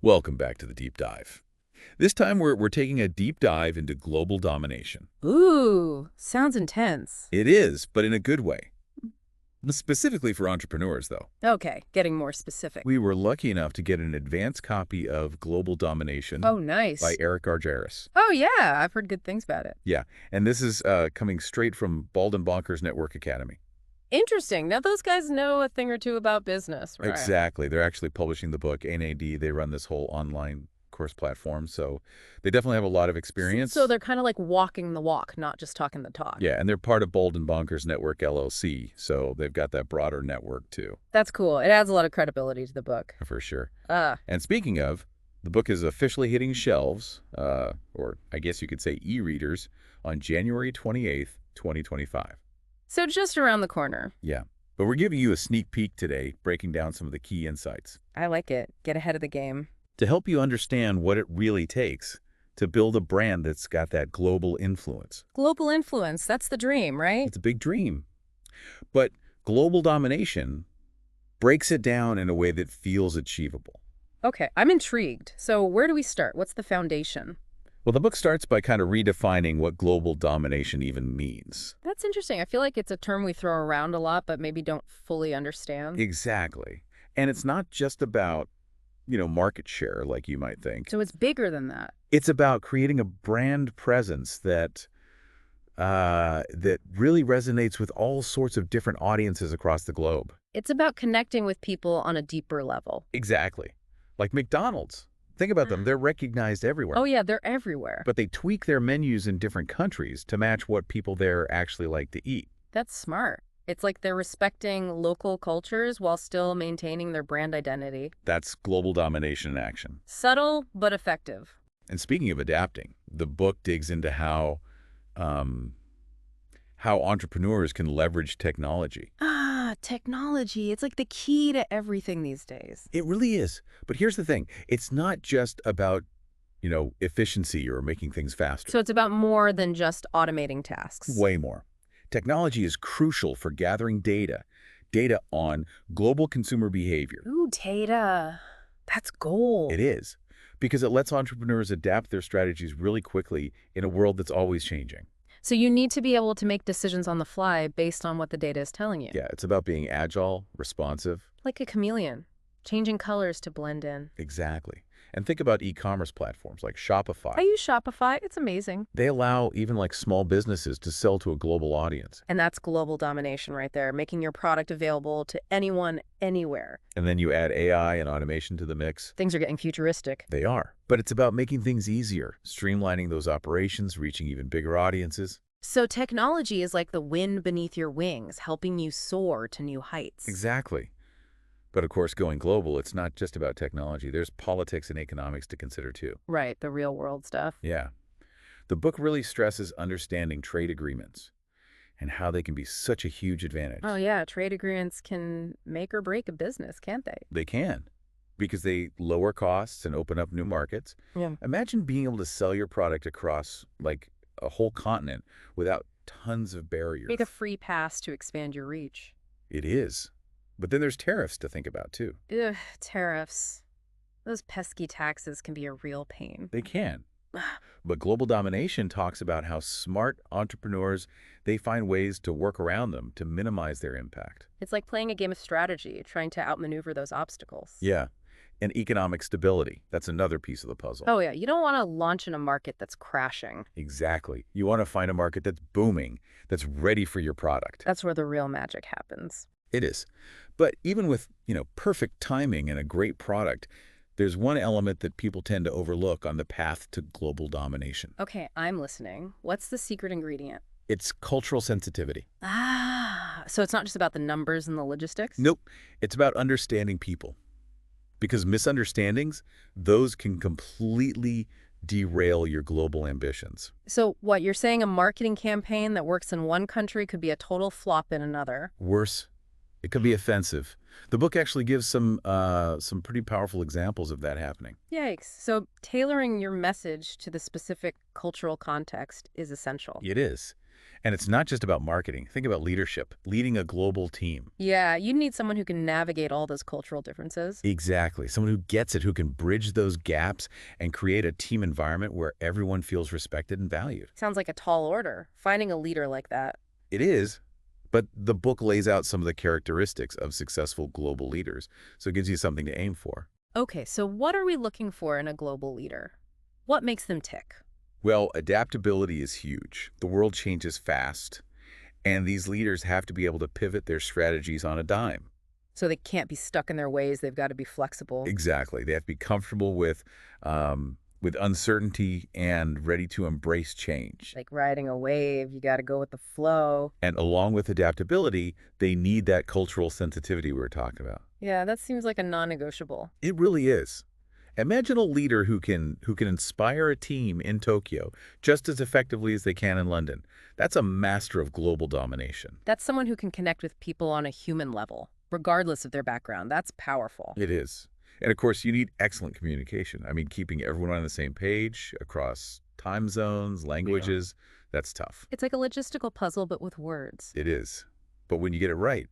Welcome back to the Deep Dive. This time we're taking a deep dive into global domination. Ooh, sounds intense. It is, but in a good way. Specifically for entrepreneurs, though. Okay, getting more specific. We were lucky enough to get an advance copy of Global Domination Oh, by nice. Eric Argyris. Oh, yeah, I've heard good things about it. Yeah, and this is coming straight from Bald and Bonkers Network Academy. Interesting. Now, those guys know a thing or two about business, right? Exactly. They're actually publishing the book, NAD. They run this whole online course platform, so they definitely have a lot of experience. So they're kind of like walking the walk, not just talking the talk. Yeah, and they're part of Bold and Bonkers Network LLC, so they've got that broader network too. That's cool. It adds a lot of credibility to the book. For sure. Ah, And speaking of, the book is officially hitting shelves, or I guess you could say e-readers, on January 28th, 2025. so just around the corner. Yeah, but we're giving you a sneak peek today, breaking down some of the key insights I like it. Get ahead of the game. to help you understand what it really takes to build a brand that's got that global influence. Global influence, that's the dream, right? It's a big dream. But global domination breaks it down in a way that feels achievable. Okay, I'm intrigued. So where do we start? What's the foundation? Well, the book starts by kind of redefining what global domination even means. That's interesting. I feel like it's a term we throw around a lot, but maybe don't fully understand. Exactly. And it's not just about, market share like you might think. So it's bigger than that. It's about creating a brand presence that really resonates with all sorts of different audiences across the globe. It's about connecting with people on a deeper level. Exactly. Like McDonald's. Think about them. They're recognized everywhere. Oh, yeah, they're everywhere. But they tweak their menus in different countries to match what people there actually like to eat. That's smart. It's like they're respecting local cultures while still maintaining their brand identity. That's global domination in action. Subtle, but effective. And speaking of adapting, the book digs into how entrepreneurs can leverage technology. Ah, technology. It's like the key to everything these days. It really is. But here's the thing. It's not just about, efficiency or making things faster. So it's about more than just automating tasks. Way more. Technology is crucial for gathering data on global consumer behavior. Ooh, data. That's gold. It is, because it lets entrepreneurs adapt their strategies really quickly in a world that's always changing. So you need to be able to make decisions on the fly based on what the data is telling you. Yeah, it's about being agile, responsive. Like a chameleon, changing colors to blend in. Exactly. And think about e-commerce platforms like Shopify. I use Shopify. It's amazing. They allow even like small businesses to sell to a global audience. And that's global domination right there, making your product available to anyone, anywhere. And then you add AI and automation to the mix. Things are getting futuristic. They are. But it's about making things easier, streamlining those operations, reaching even bigger audiences. So technology is like the wind beneath your wings, helping you soar to new heights. Exactly. But of course, going global, it's not just about technology. There's politics and economics to consider too. Right, the real world stuff. Yeah. The book really stresses understanding trade agreements and how they can be such a huge advantage. Oh yeah, trade agreements can make or break a business, can't they? They can, because they lower costs and open up new markets. Yeah. Imagine being able to sell your product across like a whole continent without tons of barriers. Make a free pass to expand your reach. It is. But then there's tariffs to think about too. Ugh, tariffs. Those pesky taxes can be a real pain. They can. But global domination talks about how smart entrepreneurs, they find ways to work around them to minimize their impact. It's like playing a game of strategy, trying to outmaneuver those obstacles. Yeah. And economic stability. That's another piece of the puzzle. Oh yeah, you don't want to launch in a market that's crashing. Exactly. You want to find a market that's booming, that's ready for your product. That's where the real magic happens. It is. But even with, perfect timing and a great product, there's one element that people tend to overlook on the path to global domination. Okay, I'm listening. What's the secret ingredient? It's cultural sensitivity. Ah, so it's not just about the numbers and the logistics? Nope. It's about understanding people. Because misunderstandings, those can completely derail your global ambitions. So what, you're saying a marketing campaign that works in one country could be a total flop in another? Worse, it could be offensive. The book actually gives some pretty powerful examples of that happening. Yikes. So tailoring your message to the specific cultural context is essential. It is. And it's not just about marketing. Think about leadership, leading a global team. Yeah, you need someone who can navigate all those cultural differences. Exactly. Someone who gets it, who can bridge those gaps and create a team environment where everyone feels respected and valued. Sounds like a tall order, finding a leader like that. It is, but the book lays out some of the characteristics of successful global leaders, so it gives you something to aim for. Okay, so what are we looking for in a global leader? What makes them tick? Well, adaptability is huge. The world changes fast, and these leaders have to be able to pivot their strategies on a dime. So they can't be stuck in their ways, they've got to be flexible. Exactly. They have to be comfortable with uncertainty and ready to embrace change. Like riding a wave, you got to go with the flow. And along with adaptability, they need that cultural sensitivity we were talking about. Yeah, that seems like a non-negotiable. It really is. Imagine a leader who can inspire a team in Tokyo just as effectively as they can in London. That's a master of global domination. That's someone who can connect with people on a human level, regardless of their background. That's powerful. It is. And of course, you need excellent communication. I mean, keeping everyone on the same page across time zones, languages, that's tough. It's like a logistical puzzle, but with words. It is. But when you get it right,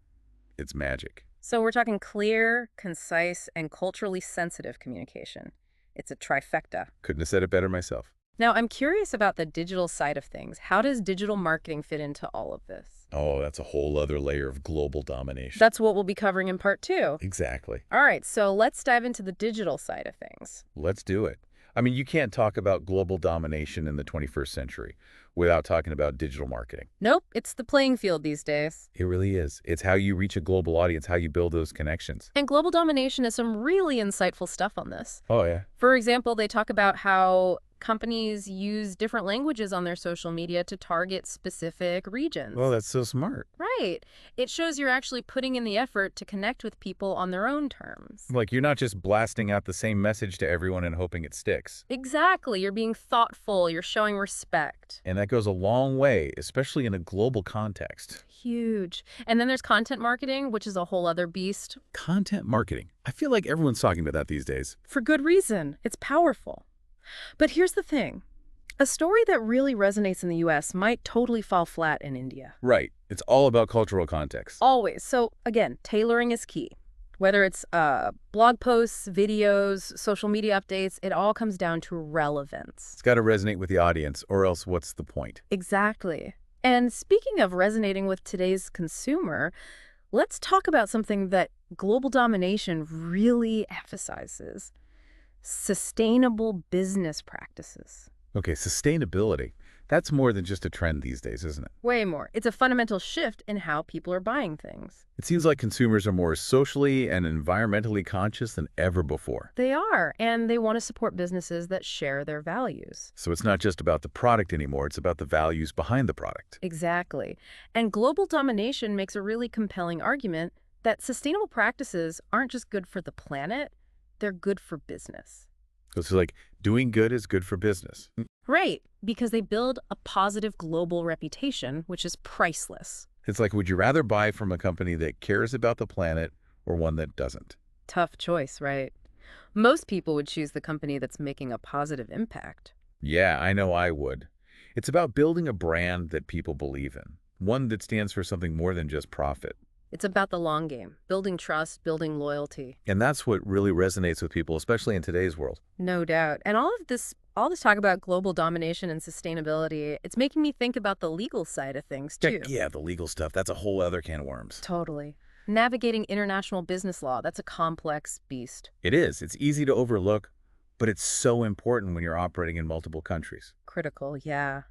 it's magic. So we're talking clear, concise, and culturally sensitive communication. It's a trifecta. Couldn't have said it better myself. Now, I'm curious about the digital side of things. How does digital marketing fit into all of this? Oh, that's a whole other layer of global domination. That's what we'll be covering in part 2. Exactly. All right, so let's dive into the digital side of things. Let's do it. I mean, you can't talk about global domination in the 21st century without talking about digital marketing. Nope, it's the playing field these days. It really is. It's how you reach a global audience, how you build those connections. And Global Domination has some really insightful stuff on this. Oh, yeah. For example, they talk about how companies use different languages on their social media to target specific regions. Well, that's so smart. Right. It shows you're actually putting in the effort to connect with people on their own terms. Like, you're not just blasting out the same message to everyone and hoping it sticks. Exactly. You're being thoughtful. You're showing respect. And that goes a long way, especially in a global context. Huge. And then there's content marketing, which is a whole other beast. Content marketing. I feel like everyone's talking about that these days. For good reason. It's powerful. But here's the thing. A story that really resonates in the US might totally fall flat in India. Right. It's all about cultural context. Always. So again, tailoring is key. Whether it's blog posts, videos, social media updates, it all comes down to relevance. It's got to resonate with the audience, or else what's the point? Exactly. And speaking of resonating with today's consumer, let's talk about something that Global Domination really emphasizes: sustainable business practices. Okay, sustainability. That's more than just a trend these days, isn't it? Way more. It's a fundamental shift in how people are buying things. It seems like consumers are more socially and environmentally conscious than ever before. They are, and they want to support businesses that share their values. So it's not just about the product anymore, it's about the values behind the product. Exactly. And Global Domination makes a really compelling argument that sustainable practices aren't just good for the planet, they're good for business. So it's like doing good is good for business. Right, because they build a positive global reputation, which is priceless. It's like, would you rather buy from a company that cares about the planet or one that doesn't? Tough choice, right? Most people would choose the company that's making a positive impact. Yeah, I know I would. It's about building a brand that people believe in, one that stands for something more than just profit. It's about the long game, building trust, building loyalty. And that's what really resonates with people, especially in today's world. No doubt. And all this talk about global domination and sustainability, it's making me think about the legal side of things, too. Yeah, the legal stuff, that's a whole other can of worms. Totally. Navigating international business law, that's a complex beast. It is. It's easy to overlook, but it's so important when you're operating in multiple countries. Critical, yeah.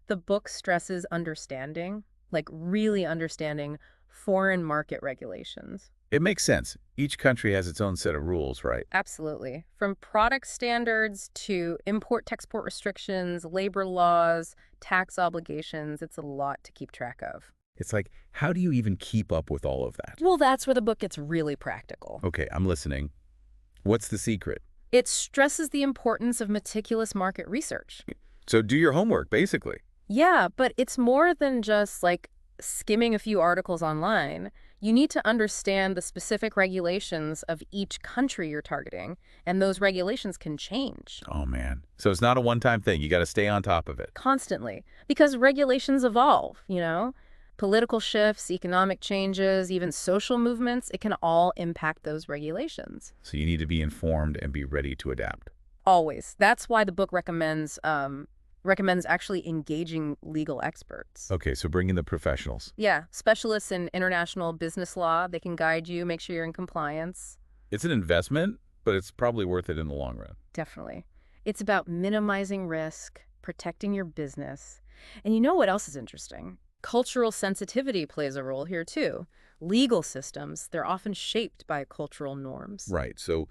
The book stresses understanding, like really understanding foreign market regulations. It makes sense. Each country has its own set of rules, right? Absolutely. From product standards to import-export restrictions, labor laws, tax obligations, it's a lot to keep track of. It's like, how do you even keep up with all of that? Well, that's where the book gets really practical. Okay, I'm listening. What's the secret? It stresses the importance of meticulous market research. So do your homework, basically. Yeah, but it's more than just like skimming a few articles online. You need to understand the specific regulations of each country you're targeting, and those regulations can change Oh, man. So it's not a one-time thing. You got to stay on top of it. constantly because regulations evolve. Political shifts, economic changes, even social movements, it can all impact those regulations. So you need to be informed and be ready to adapt. Always. That's why the book recommends actually engaging legal experts. Okay, so bring in the professionals. Yeah, specialists in international business law, they can guide you, make sure you're in compliance. It's an investment, but it's probably worth it in the long run. Definitely. It's about minimizing risk, protecting your business. And you know what else is interesting? Cultural sensitivity plays a role here too. Legal systems, they're often shaped by cultural norms. Right. So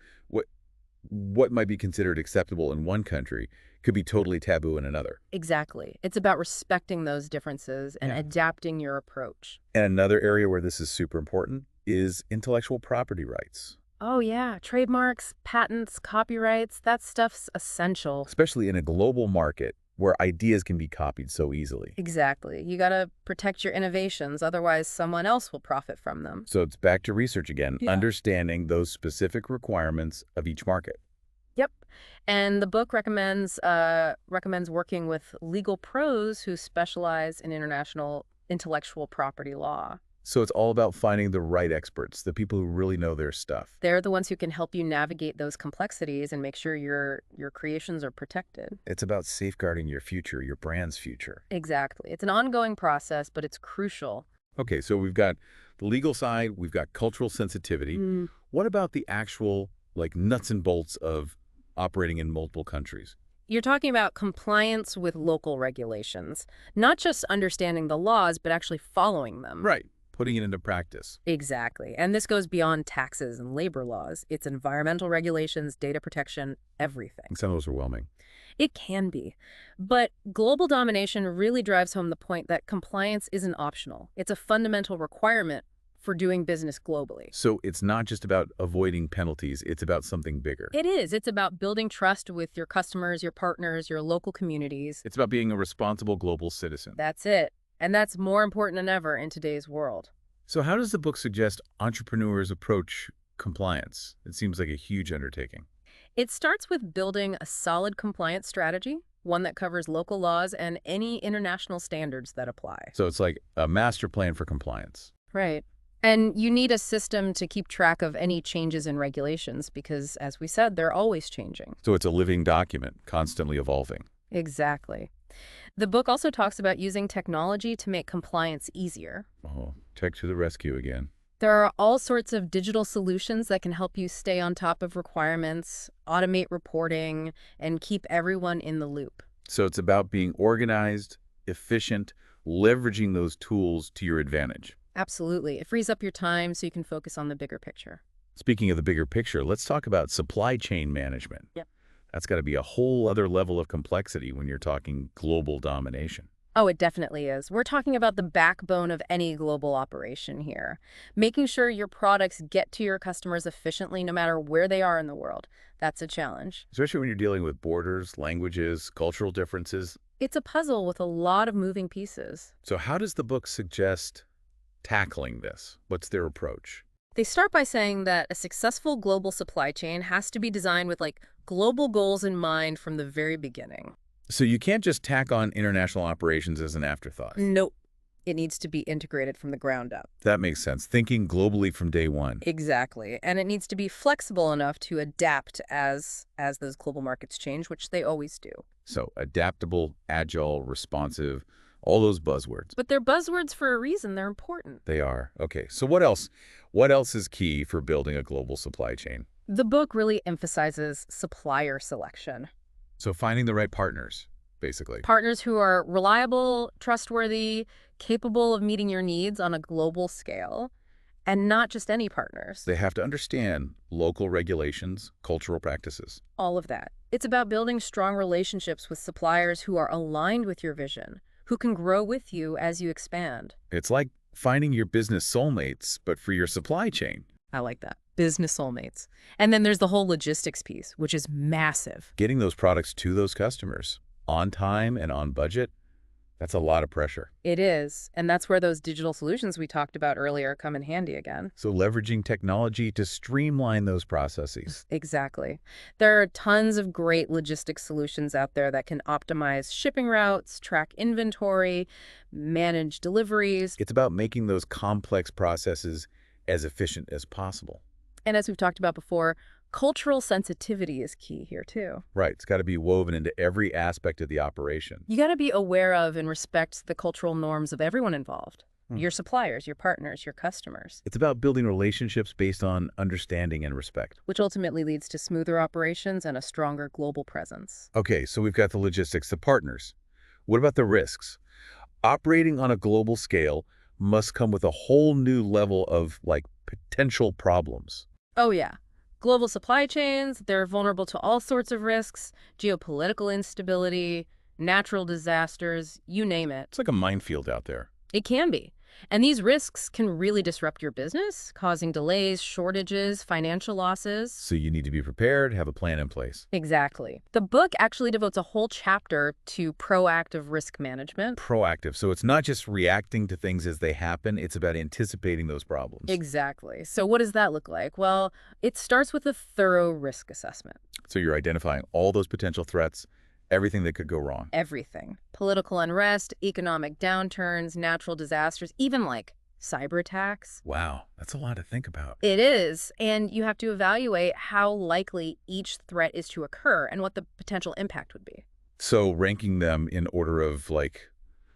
what might be considered acceptable in one country could be totally taboo in another. Exactly. It's about respecting those differences and Yeah. adapting your approach. And another area where this is super important is intellectual property rights, Oh yeah, trademarks, patents, copyrights, that stuff's essential. especially in a global market where ideas can be copied so easily. Exactly. You gotta protect your innovations, otherwise someone else will profit from them. So it's back to research again, Yeah. understanding those specific requirements of each market. Yep. And the book recommends working with legal pros who specialize in international intellectual property law. So it's all about finding the right experts, the people who really know their stuff. They're the ones who can help you navigate those complexities and make sure your creations are protected. It's about safeguarding your future, your brand's future. Exactly. It's an ongoing process, but it's crucial. Okay, so we've got the legal side, we've got cultural sensitivity. What about the actual, nuts and bolts of operating in multiple countries? You're talking about compliance with local regulations, not just understanding the laws, but actually following them. Right. Putting it into practice. Exactly. And this goes beyond taxes and labor laws. It's environmental regulations, data protection, everything. It sounds overwhelming. It can be. But global domination really drives home the point that compliance isn't optional. It's a fundamental requirement for doing business globally. So it's not just about avoiding penalties, it's about something bigger. It is. It's about building trust with your customers, your partners, your local communities. It's about being a responsible global citizen. That's it. And that's more important than ever in today's world. So how does the book suggest entrepreneurs approach compliance? It seems like a huge undertaking. It starts with building a solid compliance strategy, one that covers local laws and any international standards that apply. So it's like a master plan for compliance. Right. And you need a system to keep track of any changes in regulations because, as we said, they're always changing. So it's a living document, constantly evolving. Exactly. The book also talks about using technology to make compliance easier. Oh, tech to the rescue again. There are all sorts of digital solutions that can help you stay on top of requirements, automate reporting, and keep everyone in the loop. So it's about being organized, efficient, leveraging those tools to your advantage. Absolutely. It frees up your time so you can focus on the bigger picture. Speaking of the bigger picture, let's talk about supply chain management. Yep. That's got to be a whole other level of complexity when you're talking global domination. Oh, it definitely is. We're talking about the backbone of any global operation here. Making sure your products get to your customers efficiently no matter where they are in the world. That's a challenge. Especially when you're dealing with borders, languages, cultural differences. It's a puzzle with a lot of moving pieces. So how does the book suggest tackling this? What's their approach? They start by saying that a successful global supply chain has to be designed with global goals in mind from the very beginning. So you can't just tack on international operations as an afterthought. Nope. It needs to be integrated from the ground up. That makes sense. Thinking globally from day one. Exactly. And it needs to be flexible enough to adapt as those global markets change, which they always do. So adaptable, agile, responsive, all those buzzwords. But they're buzzwords for a reason. They're important. They are. Okay, so what else? What else is key for building a global supply chain? The book really emphasizes supplier selection. So finding the right partners, basically. Partners who are reliable, trustworthy, capable of meeting your needs on a global scale, and not just any partners. They have to understand local regulations, cultural practices. All of that. It's about building strong relationships with suppliers who are aligned with your vision, who can grow with you as you expand. It's like finding your business soulmates, but for your supply chain. I like that. Business soulmates. And then there's the whole logistics piece, which is massive. Getting those products to those customers on time and on budget, That's a lot of pressure. It is, and that's where those digital solutions we talked about earlier come in handy again. So leveraging technology to streamline those processes. Exactly. There are tons of great logistics solutions out there that can optimize shipping routes, track inventory, manage deliveries. It's about making those complex processes as efficient as possible. And as we've talked about before, cultural sensitivity is key here too. Right. It's got to be woven into every aspect of the operation. You got to be aware of and respect the cultural norms of everyone involved. Hmm. Your suppliers, your partners, your customers. It's about building relationships based on understanding and respect. Which ultimately leads to smoother operations and a stronger global presence. Okay, so we've got the logistics, the partners. What about the risks? Operating on a global scale must come with a whole new level of, potential problems. Oh yeah. Global supply chains, they're vulnerable to all sorts of risks, geopolitical instability, natural disasters, you name it. It's like a minefield out there. It can be. And these risks can really disrupt your business, causing delays, shortages, financial losses. So you need to be prepared, have a plan in place. Exactly. The book actually devotes a whole chapter to proactive risk management. Proactive. So it's not just reacting to things as they happen, it's about anticipating those problems. Exactly. So what does that look like? Well, it starts with a thorough risk assessment. So you're identifying all those potential threats, everything that could go wrong. Everything. Political unrest, economic downturns, natural disasters, even like cyber attacks. Wow, that's a lot to think about. It is, and you have to evaluate how likely each threat is to occur and what the potential impact would be. So ranking them in order of,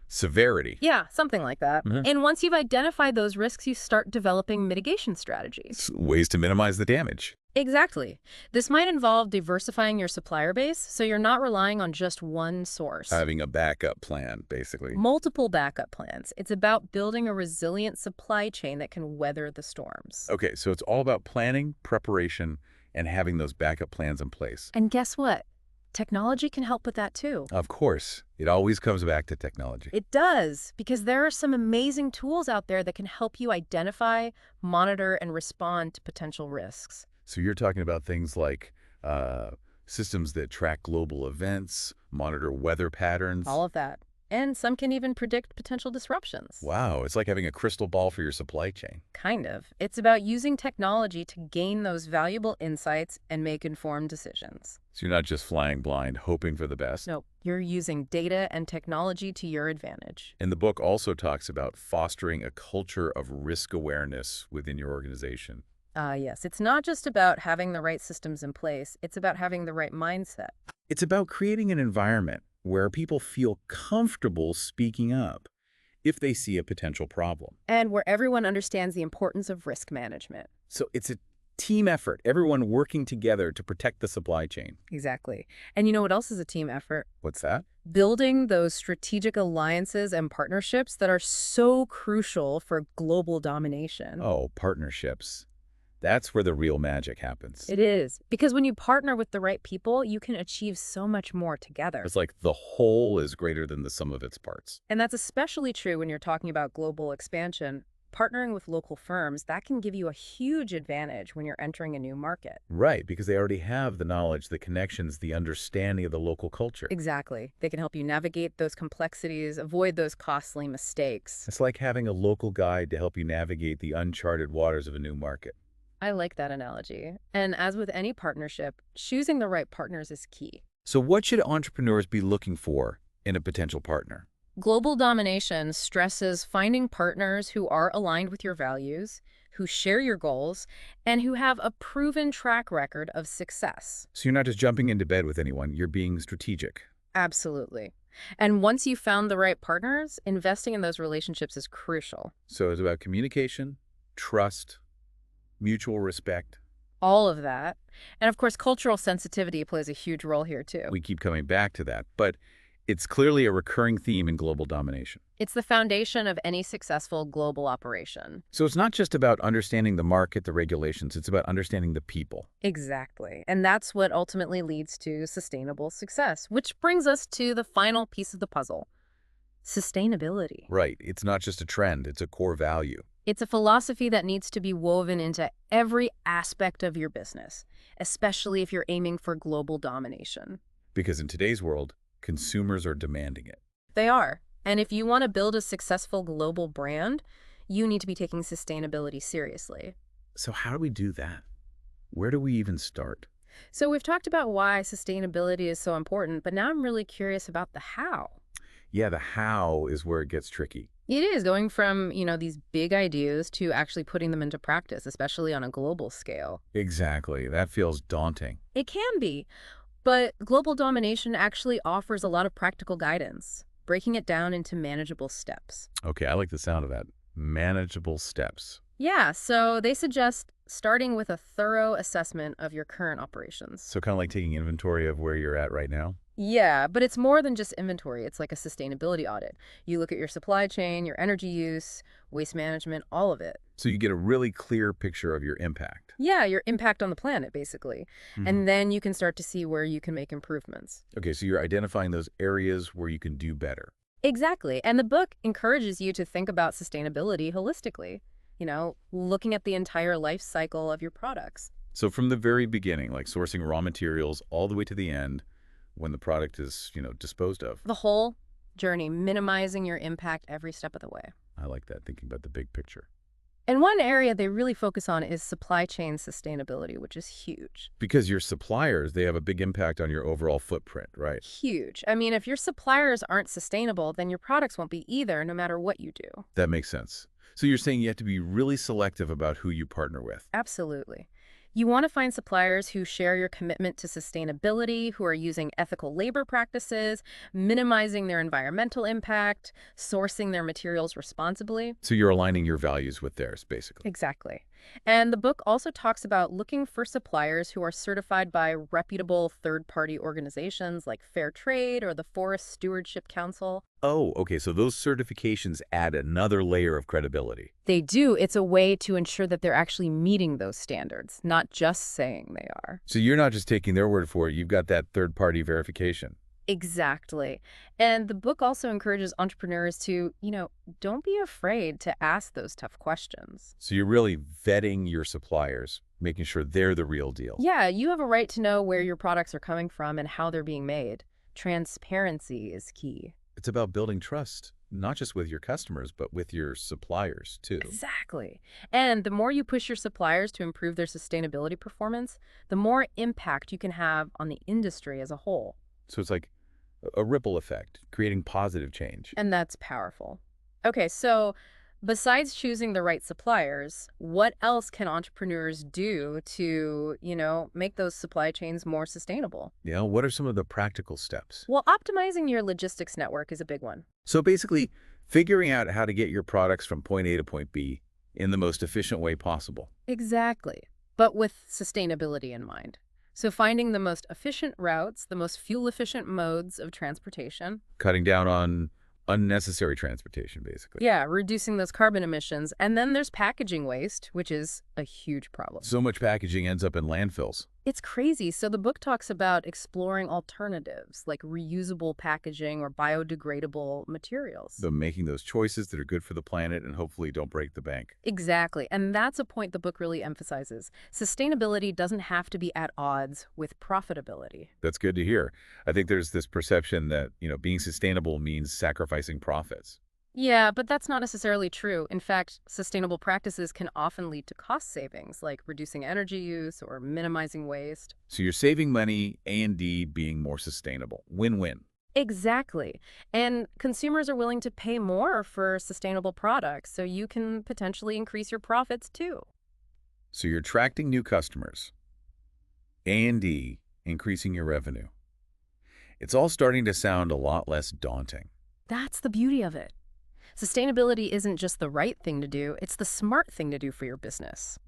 severity. Yeah, something like that. Mhm. And once you've identified those risks, you start developing mitigation strategies. Ways to minimize the damage. Exactly. This might involve diversifying your supplier base so you're not relying on just one source. Having a backup plan, basically. Multiple backup plans. It's about building a resilient supply chain that can weather the storms. Okay, so it's all about planning, preparation, and having those backup plans in place. And guess what? Technology can help with that too. Of course, it always comes back to technology. It does, because there are some amazing tools out there that can help you identify, monitor, and respond to potential risks. So you're talking about things like systems that track global events, monitor weather patterns. All of that. And some can even predict potential disruptions. Wow, it's like having a crystal ball for your supply chain. Kind of. It's about using technology to gain those valuable insights and make informed decisions. So you're not just flying blind, hoping for the best. No, you're using data and technology to your advantage. And the book also talks about fostering a culture of risk awareness within your organization. Yes, it's not just about having the right systems in place. It's about having the right mindset. It's about creating an environment where people feel comfortable speaking up if they see a potential problem. And where everyone understands the importance of risk management. So it's a team effort, everyone working together to protect the supply chain. Exactly. And you know what else is a team effort? What's that? Building those strategic alliances and partnerships that are so crucial for global domination. Oh, partnerships. That's where the real magic happens. It is. Because when you partner with the right people, you can achieve so much more together. It's like the whole is greater than the sum of its parts. And that's especially true when you're talking about global expansion. Partnering with local firms, that can give you a huge advantage when you're entering a new market. Right, because they already have the knowledge, the connections, the understanding of the local culture. Exactly. They can help you navigate those complexities, avoid those costly mistakes. It's like having a local guide to help you navigate the uncharted waters of a new market. I like that analogy. And as with any partnership, choosing the right partners is key. So what should entrepreneurs be looking for in a potential partner? Global domination stresses finding partners who are aligned with your values, who share your goals, and who have a proven track record of success. So you're not just jumping into bed with anyone, you're being strategic. Absolutely. And once you've found the right partners, investing in those relationships is crucial. So it's about communication, trust, mutual respect. All of that. And of course, cultural sensitivity plays a huge role here too. We keep coming back to that, but it's clearly a recurring theme in global domination. It's the foundation of any successful global operation. So it's not just about understanding the market, the regulations, it's about understanding the people. Exactly. And that's what ultimately leads to sustainable success, which brings us to the final piece of the puzzle, sustainability. Right. It's not just a trend, it's a core value. It's a philosophy that needs to be woven into every aspect of your business, especially if you're aiming for global domination. Because in today's world, consumers are demanding it. They are. And if you want to build a successful global brand, you need to be taking sustainability seriously. So how do we do that? Where do we even start? So we've talked about why sustainability is so important, but now I'm really curious about the how. Yeah, the how is where it gets tricky. It is going from, these big ideas to actually putting them into practice, especially on a global scale. Exactly. That feels daunting. It can be, but Global Domination actually offers a lot of practical guidance, breaking it down into manageable steps. Okay, I like the sound of that. Manageable steps. Yeah, so they suggest starting with a thorough assessment of your current operations. So kind of like taking inventory of where you're at right now? Yeah, but it's more than just inventory. It's like a sustainability audit. You look at your supply chain, your energy use, waste management, all of it. So you get a really clear picture of your impact. Yeah, your impact on the planet, basically. And then you can start to see where you can make improvements. Okay, so you're identifying those areas where you can do better. Exactly. And the book encourages you to think about sustainability holistically, looking at the entire life cycle of your products. So from the very beginning, like sourcing raw materials all the way to the end, when the product is, disposed of. The whole journey, minimizing your impact every step of the way. I like that, thinking about the big picture. And one area they really focus on is supply chain sustainability, which is huge. Because your suppliers, they have a big impact on your overall footprint, right? Huge. I mean, if your suppliers aren't sustainable, then your products won't be either, no matter what you do. That makes sense. So you're saying you have to be really selective about who you partner with. Absolutely. You want to find suppliers who share your commitment to sustainability, who are using ethical labor practices, minimizing their environmental impact, sourcing their materials responsibly. So you're aligning your values with theirs, basically. Exactly. And the book also talks about looking for suppliers who are certified by reputable third-party organizations like Fair Trade or the Forest Stewardship Council. Oh, okay, so those certifications add another layer of credibility. They do. It's a way to ensure that they're actually meeting those standards, not just saying they are. So you're not just taking their word for it, you've got that third-party verification. Exactly. And the book also encourages entrepreneurs to, don't be afraid to ask those tough questions. So you're really vetting your suppliers, making sure they're the real deal. Yeah, you have a right to know where your products are coming from and how they're being made. Transparency is key. It's about building trust, not just with your customers, but with your suppliers, too. Exactly. And the more you push your suppliers to improve their sustainability performance, the more impact you can have on the industry as a whole. So it's like a ripple effect, creating positive change. And that's powerful. Okay, so besides choosing the right suppliers, what else can entrepreneurs do to, make those supply chains more sustainable? What are some of the practical steps? Well, optimizing your logistics network is a big one. So basically, figuring out how to get your products from point A to point B in the most efficient way possible. Exactly. But with sustainability in mind. So finding the most efficient routes, the most fuel-efficient modes of transportation. Cutting down on unnecessary transportation, basically. Yeah, reducing those carbon emissions. And then there's packaging waste, which is a huge problem. So much packaging ends up in landfills. It's crazy. So the book talks about exploring alternatives like reusable packaging or biodegradable materials. So making those choices that are good for the planet and hopefully don't break the bank. Exactly. And that's a point the book really emphasizes. Sustainability doesn't have to be at odds with profitability. That's good to hear. I think there's this perception that, being sustainable means sacrificing profits. Yeah, but that's not necessarily true. In fact, sustainable practices can often lead to cost savings, like reducing energy use or minimizing waste. So you're saving money, A&D being more sustainable. Win-win. Exactly. And consumers are willing to pay more for sustainable products, so you can potentially increase your profits too. So you're attracting new customers. A&D, increasing your revenue. It's all starting to sound a lot less daunting. That's the beauty of it. Sustainability isn't just the right thing to do, it's the smart thing to do for your business.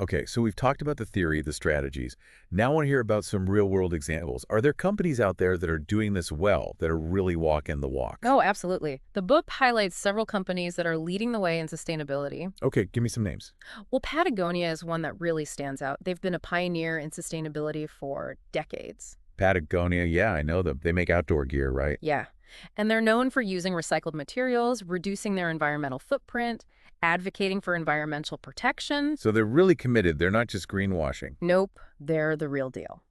Okay, so we've talked about the theory, the strategies. Now I want to hear about some real-world examples. Are there companies out there that are doing this well, that are really walking the walk? Oh, absolutely. The book highlights several companies that are leading the way in sustainability. Okay, give me some names. Well, Patagonia is one that really stands out. They've been a pioneer in sustainability for decades. Patagonia, yeah, I know them. They make outdoor gear, right? Yeah. And they're known for using recycled materials, reducing their environmental footprint, advocating for environmental protection. So they're really committed. They're not just greenwashing. Nope, they're the real deal.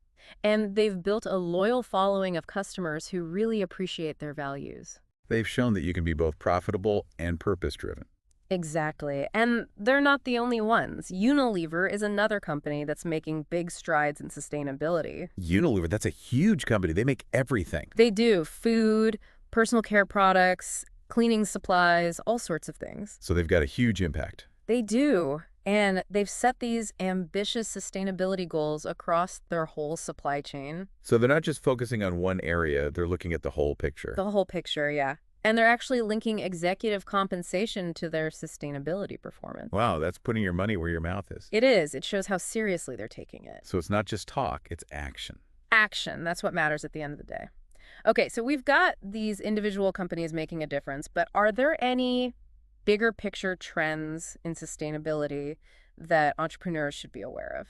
And they've built a loyal following of customers who really appreciate their values. They've shown that you can be both profitable and purpose-driven. Exactly. And they're not the only ones. Unilever is another company that's making big strides in sustainability. Unilever, that's a huge company. They make everything. They do food, personal care products, cleaning supplies, all sorts of things. So they've got a huge impact. They do. And they've set these ambitious sustainability goals across their whole supply chain. So they're not just focusing on one area, they're looking at the whole picture. The whole picture, yeah. And they're actually linking executive compensation to their sustainability performance. Wow, that's putting your money where your mouth is. It is. It shows how seriously they're taking it. So it's not just talk, it's action. Action. That's what matters at the end of the day. Okay, so we've got these individual companies making a difference, but are there any bigger picture trends in sustainability that entrepreneurs should be aware of?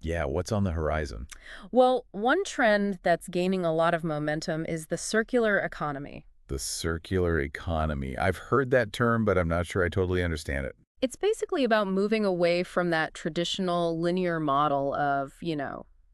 Yeah, what's on the horizon? Well, one trend that's gaining a lot of momentum is the circular economy. The circular economy. I've heard that term, but I'm not sure I totally understand it. It's basically about moving away from that traditional linear model of,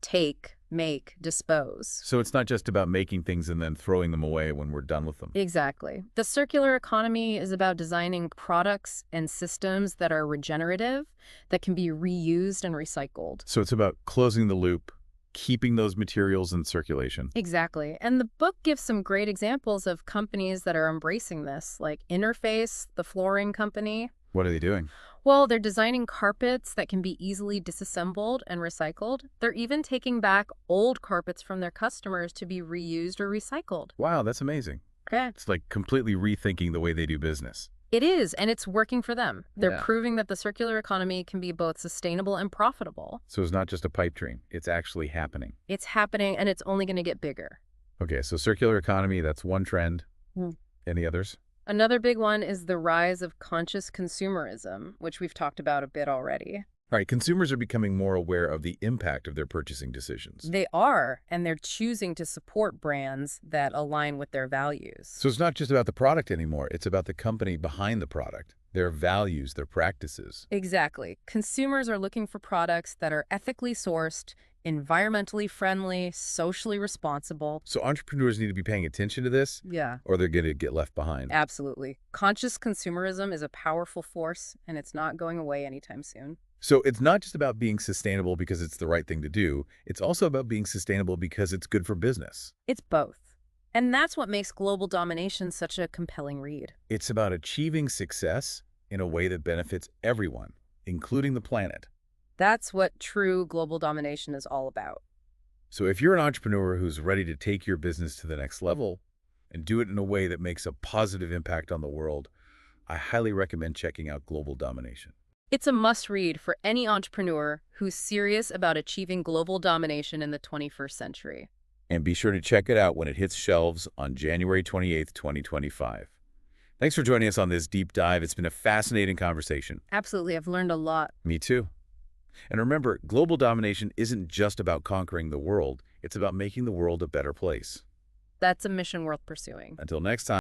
take, make, dispose. So it's not just about making things and then throwing them away when we're done with them. Exactly. The circular economy is about designing products and systems that are regenerative, that can be reused and recycled. So it's about closing the loop, keeping those materials in circulation. Exactly. And the book gives some great examples of companies that are embracing this, like Interface, the flooring company. What are they doing? Well, they're designing carpets that can be easily disassembled and recycled. They're even taking back old carpets from their customers to be reused or recycled. Wow, that's amazing. Okay. It's like completely rethinking the way they do business. It is, and it's working for them. They're Yeah. proving that the circular economy can be both sustainable and profitable. So it's not just a pipe dream. It's actually happening. It's happening, and it's only going to get bigger. Okay, so circular economy, that's one trend. Hmm. Any others? Another big one is the rise of conscious consumerism, which we've talked about a bit already. All right, consumers are becoming more aware of the impact of their purchasing decisions. They are, and they're choosing to support brands that align with their values. So it's not just about the product anymore. It's about the company behind the product, their values, their practices. Exactly. Consumers are looking for products that are ethically sourced, environmentally friendly, socially responsible. So entrepreneurs need to be paying attention to this, Yeah. or they're going to get left behind. Absolutely. Conscious consumerism is a powerful force, and it's not going away anytime soon. So it's not just about being sustainable because it's the right thing to do. It's also about being sustainable because it's good for business. It's both. And that's what makes Global Domination such a compelling read. It's about achieving success in a way that benefits everyone, including the planet. That's what true global domination is all about. So if you're an entrepreneur who's ready to take your business to the next level and do it in a way that makes a positive impact on the world, I highly recommend checking out Global Domination. It's a must-read for any entrepreneur who's serious about achieving global domination in the 21st century. And be sure to check it out when it hits shelves on January 28th, 2025. Thanks for joining us on this deep dive. It's been a fascinating conversation. Absolutely, I've learned a lot. Me too. And remember, global domination isn't just about conquering the world. It's about making the world a better place. That's a mission worth pursuing. Until next time.